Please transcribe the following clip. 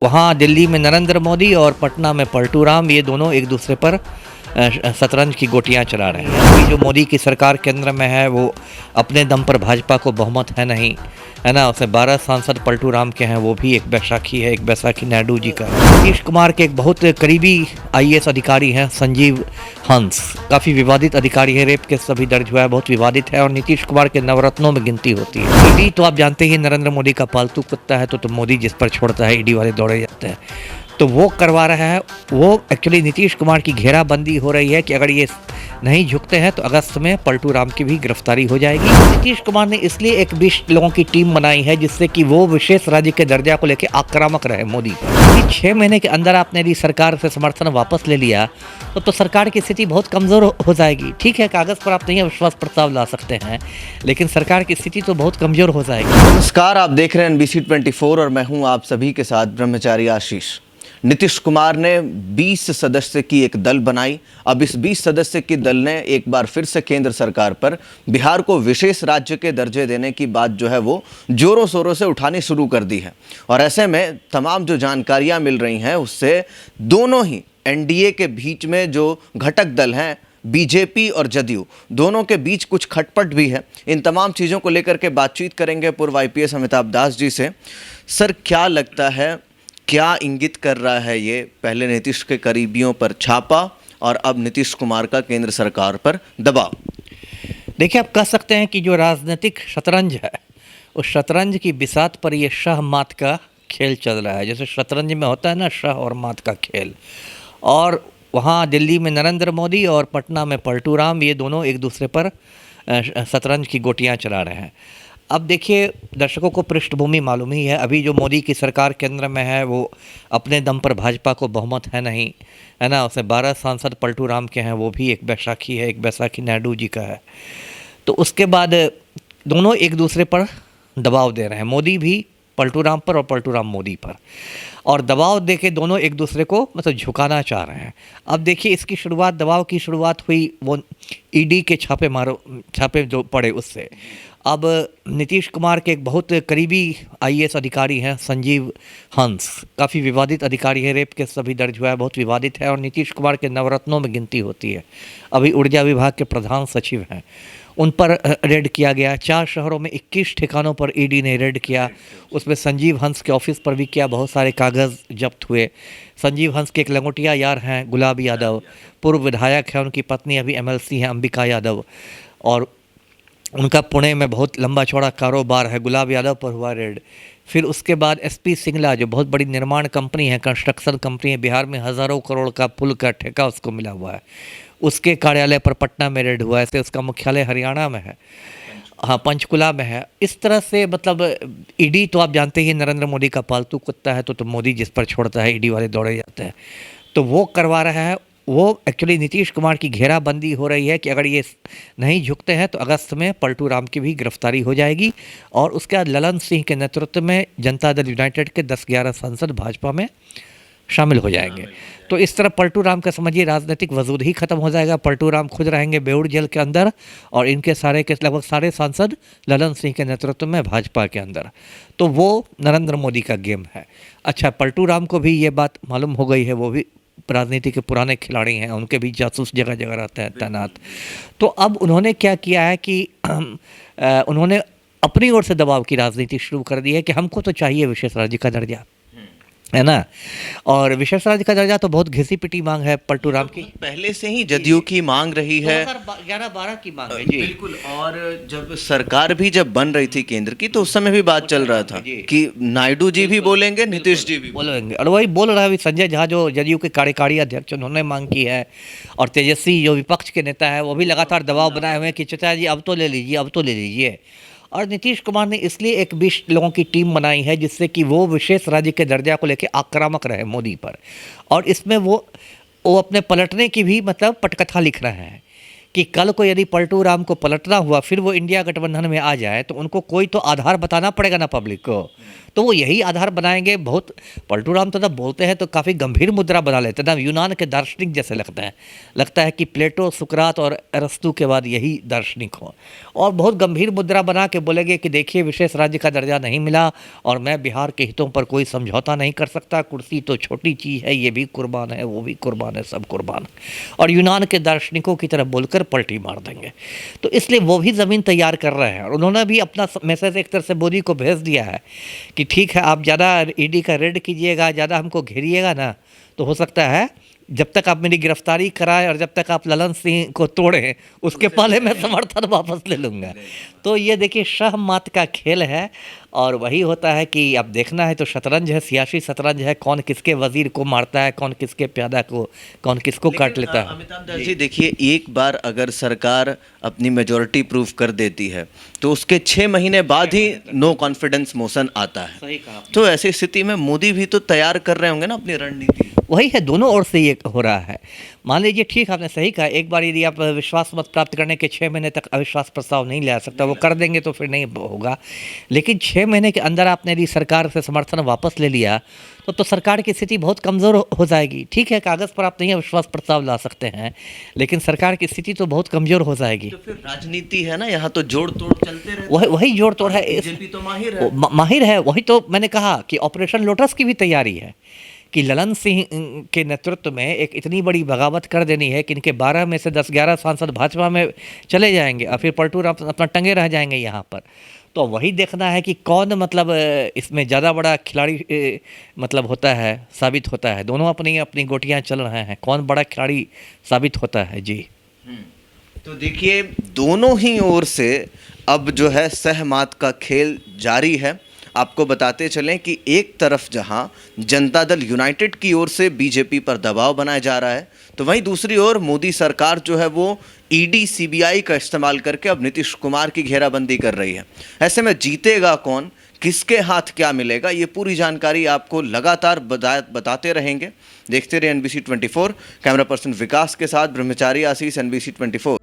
वहाँ दिल्ली में नरेंद्र मोदी और पटना में पलटू राम, ये दोनों एक दूसरे पर शतरंज की गोटियां चला रहे हैं। अभी जो मोदी की सरकार केंद्र में है वो अपने दम पर भाजपा को बहुमत है नहीं, है ना। उसमें 12 सांसद पलटू राम के हैं, वो भी एक बैसाखी है, एक बैसाखी नायडू जी का है। नीतीश कुमार के एक बहुत करीबी आईएएस अधिकारी हैं संजीव हंस, काफ़ी विवादित अधिकारी है, रेप केस सभी दर्ज हुआ है, बहुत विवादित है और नीतीश कुमार के नवरत्नों में गिनती होती है। ईडी तो आप जानते ही नरेंद्र मोदी का पालतू कुत्ता है, तो मोदी जिस पर छोड़ता है ईडी वाले दौड़े जाते हैं, तो वो करवा रहा है। वो एक्चुअली नीतीश कुमार की घेराबंदी हो रही है कि अगर ये नहीं झुकते हैं तो अगस्त में पलटू राम की भी गिरफ्तारी हो जाएगी। नीतीश कुमार ने इसलिए एक 20 लोगों की टीम बनाई है जिससे कि वो विशेष राज्य के दर्जा को लेकर आक्रामक रहे मोदी पर। 6 महीने के अंदर आपने यदि सरकार से समर्थन वापस ले लिया तो सरकार की स्थिति बहुत कमज़ोर हो जाएगी। ठीक है, कागज़ पर आप नहीं विश्वास प्रस्ताव ला सकते हैं, लेकिन सरकार की स्थिति तो बहुत कमज़ोर हो जाएगी। नमस्कार, आप देख रहे हैं NBC 24 और मैं हूं आप सभी के साथ ब्रह्मचारी आशीष। नीतीश कुमार ने 20 सदस्य की एक दल बनाई। अब इस 20 सदस्य की दल ने एक बार फिर से केंद्र सरकार पर बिहार को विशेष राज्य के दर्जे देने की बात जो है वो जोरों शोरों से उठानी शुरू कर दी है। और ऐसे में तमाम जो जानकारियां मिल रही हैं उससे दोनों ही एनडीए के बीच में जो घटक दल हैं बीजेपी और जदयू, दोनों के बीच कुछ खटपट भी है। इन तमाम चीज़ों को लेकर के बातचीत करेंगे पूर्व IPS अमिताभ दास जी से। सर, क्या लगता है, क्या इंगित कर रहा है ये पहले नीतीश के करीबियों पर छापा और अब नीतीश कुमार का केंद्र सरकार पर दबाव? देखिए, आप कह सकते हैं कि जो राजनीतिक शतरंज है उस शतरंज की बिसात पर ये शाह मात का खेल चल रहा है। जैसे शतरंज में होता है ना, शाह और मात का खेल। और वहाँ दिल्ली में नरेंद्र मोदी और पटना में पलटू राम, ये दोनों एक दूसरे पर शतरंज की गोटियां चला रहे हैं। अब देखिए, दर्शकों को पृष्ठभूमि मालूम ही है, अभी जो मोदी की सरकार केंद्र में है वो अपने दम पर भाजपा को बहुमत है नहीं, है ना। उसमें 12 सांसद पलटू राम के हैं, वो भी एक बैसाखी है, एक बैसाखी नायडू जी का है। तो उसके बाद दोनों एक दूसरे पर दबाव दे रहे हैं, मोदी भी पलटू राम पर और पलटू राम मोदी पर, और दबाव दे के दोनों एक दूसरे को मतलब झुकाना चाह रहे हैं। अब देखिए, इसकी शुरुआत, दबाव की शुरुआत हुई वो ईडी के छापे जो पड़े उससे। अब नीतीश कुमार के एक बहुत करीबी आईएएस अधिकारी हैं संजीव हंस, काफ़ी विवादित अधिकारी है, रेप केस सभी दर्ज हुआ है, बहुत विवादित है और नीतीश कुमार के नवरत्नों में गिनती होती है। अभी ऊर्जा विभाग के प्रधान सचिव हैं, उन पर रेड किया गया। 4 शहरों में 21 ठिकानों पर ईडी ने रेड किया। उसमें संजीव हंस के ऑफिस पर भी किया, बहुत सारे कागज़ जब्त हुए। संजीव हंस के एक लंगोटिया यार हैं गुलाब यादव, पूर्व विधायक है, उनकी पत्नी अभी MLC हैं अंबिका यादव, और उनका पुणे में बहुत लंबा चौड़ा कारोबार है। गुलाब यादव पर हुआ रेड। फिर उसके बाद SP सिंगला, जो बहुत बड़ी निर्माण कंपनी है, कंस्ट्रक्शन कंपनी है, बिहार में हज़ारों करोड़ का पुल का ठेका उसको मिला हुआ है, उसके कार्यालय पर पटना में रेड हुआ है। ऐसे उसका मुख्यालय हरियाणा में है, हाँ, पंचकुला में है। इस तरह से मतलब ईडी तो आप जानते ही नरेंद्र मोदी का पालतू कुत्ता है, तो मोदी जिस पर छोड़ता है ईडी वाले दौड़े जाते हैं, तो वो करवा रहा है। वो एक्चुअली नीतीश कुमार की घेराबंदी हो रही है कि अगर ये नहीं झुकते हैं तो अगस्त में पलटू राम की भी गिरफ्तारी हो जाएगी। और उसके बाद ललन सिंह के नेतृत्व में जनता दल यूनाइटेड के 10-11 सांसद भाजपा में शामिल हो जाएंगे। तो इस तरह पलटू राम का समझिए राजनीतिक वजूद ही खत्म हो जाएगा। पलटू राम खुद रहेंगे बेउर जेल के अंदर और इनके सारे के लगभग सारे सांसद ललन सिंह के नेतृत्व में भाजपा के अंदर। तो वो नरेंद्र मोदी का गेम है। अच्छा, पलटू राम को भी ये बात मालूम हो गई है, वो भी राजनीति के पुराने खिलाड़ी हैं, उनके भी जासूस जगह जगह रहते हैं तैनात। तो अब उन्होंने क्या किया है कि उन्होंने अपनी ओर से दबाव की राजनीति शुरू कर दी है कि हमको तो चाहिए विशेष राज्य का दर्जा, है ना। और विशेष राज्य का दर्जा तो बहुत घिसी पिटी मांग है पलटू राम की, पहले से ही जदयू की मांग रही है, 2011-12 की मांग है जी, बिल्कुल। और जब सरकार भी जब बन रही थी केंद्र की, तो उस समय भी बात चल रहा था कि नायडू जी भी बोलेंगे, नीतीश जी भी बोलेंगे, और वही बोल रहा है संजय झा जो जदयू के कार्यकारी अध्यक्ष, उन्होंने मांग की है। और तेजस्वी जो विपक्ष के नेता है वो भी लगातार दबाव बनाए हुए हैं कि चाचा जी अब तो ले लीजिए, अब तो ले लीजिए। और नीतीश कुमार ने इसलिए एक 20 लोगों की टीम बनाई है जिससे कि वो विशेष राज्य के दर्जा को लेकर आक्रामक रहे मोदी पर। और इसमें वो अपने पलटने की भी मतलब पटकथा लिख रहे हैं कि कल को यदि पलटू राम को पलटना हुआ, फिर वो इंडिया गठबंधन में आ जाए, तो उनको कोई तो आधार बताना पड़ेगा ना पब्लिक को। तो वो यही आधार बनाएंगे। बहुत पलटू राम तो जब बोलते हैं तो काफ़ी गंभीर मुद्रा बना लेते हैं ना, यूनान के दार्शनिक जैसे लगता है कि प्लेटो, सुकरात और अरस्तु के बाद यही दार्शनिक हो, और बहुत गंभीर मुद्रा बना के बोलेंगे कि देखिए विशेष राज्य का दर्जा नहीं मिला और मैं बिहार के हितों पर कोई समझौता नहीं कर सकता, कुर्सी तो छोटी चीज़ है, ये भी कुर्बान है, वो भी कुर्बान है, सब कुर्बान, और यूनान के दार्शनिकों की तरफ बोलकर पलटी मार देंगे। तो इसलिए वो भी ज़मीन तैयार कर रहे हैं, और उन्होंने भी अपना मैसेज एक तरह से मोदी को भेज दिया है कि ठीक है, आप ज़्यादा ईडी का रेड कीजिएगा, ज़्यादा हमको घेरिएगा ना, तो हो सकता है जब तक आप मेरी गिरफ्तारी कराएं और जब तक आप ललन सिंह को तोड़ें, उसके पहले मैं समर्थन वापस ले लूँगा। तो ये देखिए शाह मात का खेल है, और वही होता है कि अब देखना है तो शतरंज है, सियासी शतरंज है, कौन किसके वजीर को मारता है, कौन किसके प्यादा को, कौन किसको काट लेता है। अमिताभ दास जी देखिए, एक बार अगर सरकार अपनी मेजोरिटी प्रूव कर देती है तो उसके 6 महीने बाद ही नो कॉन्फिडेंस मोशन आता है। सही कहा। तो ऐसी स्थिति में मोदी भी तो तैयार कर रहे होंगे ना अपनी रणनीति। वही है, दोनों ओर से ये हो रहा है। मान लीजिए ठीक, आपने सही कहा, एक बार यदि आप विश्वास मत प्राप्त करने के 6 महीने तक अविश्वास प्रस्ताव नहीं ले आ सकता, वो कर देंगे तो फिर नहीं होगा। लेकिन 6 महीने के अंदर आपने यदि सरकार से समर्थन वापस ले लिया तो सरकार की स्थिति बहुत कमज़ोर हो जाएगी। ठीक है, कागज़ पर आप नहीं अविश्वास प्रस्ताव ला सकते हैं, लेकिन सरकार की स्थिति तो बहुत कमज़ोर हो जाएगी। तो फिर राजनीति है ना, यहाँ तो जोड़ तोड़ चलते रहते। वही जोड़ तोड़ है। बीजेपी तो माहिर है। माहिर है, वही तो मैंने कहा कि ऑपरेशन लोटस की भी तैयारी है कि ललन सिंह के नेतृत्व में एक इतनी बड़ी बगावत कर देनी है कि इनके 12 में से 10-11 सांसद भाजपा में चले जाएंगे और फिर पलटू राम अपना टंगे रह जाएंगे यहाँ पर। तो वही देखना है कि कौन मतलब इसमें ज़्यादा बड़ा खिलाड़ी मतलब होता है, साबित होता है। दोनों अपनी अपनी गोटियाँ चल रहे हैं, कौन बड़ा खिलाड़ी साबित होता है। जी तो देखिए, दोनों ही ओर से अब जो है सहमात का खेल जारी है। आपको बताते चलें कि एक तरफ जहां जनता दल यूनाइटेड की ओर से बीजेपी पर दबाव बनाया जा रहा है, तो वहीं दूसरी ओर मोदी सरकार जो है वो ईडी सीबीआई का इस्तेमाल करके अब नीतीश कुमार की घेराबंदी कर रही है। ऐसे में जीतेगा कौन, किसके हाथ क्या मिलेगा, ये पूरी जानकारी आपको लगातार बताते रहेंगे। देखते रहे NBC 24। कैमरा पर्सन विकास के साथ ब्रह्मचारी आशीष, NBC 24।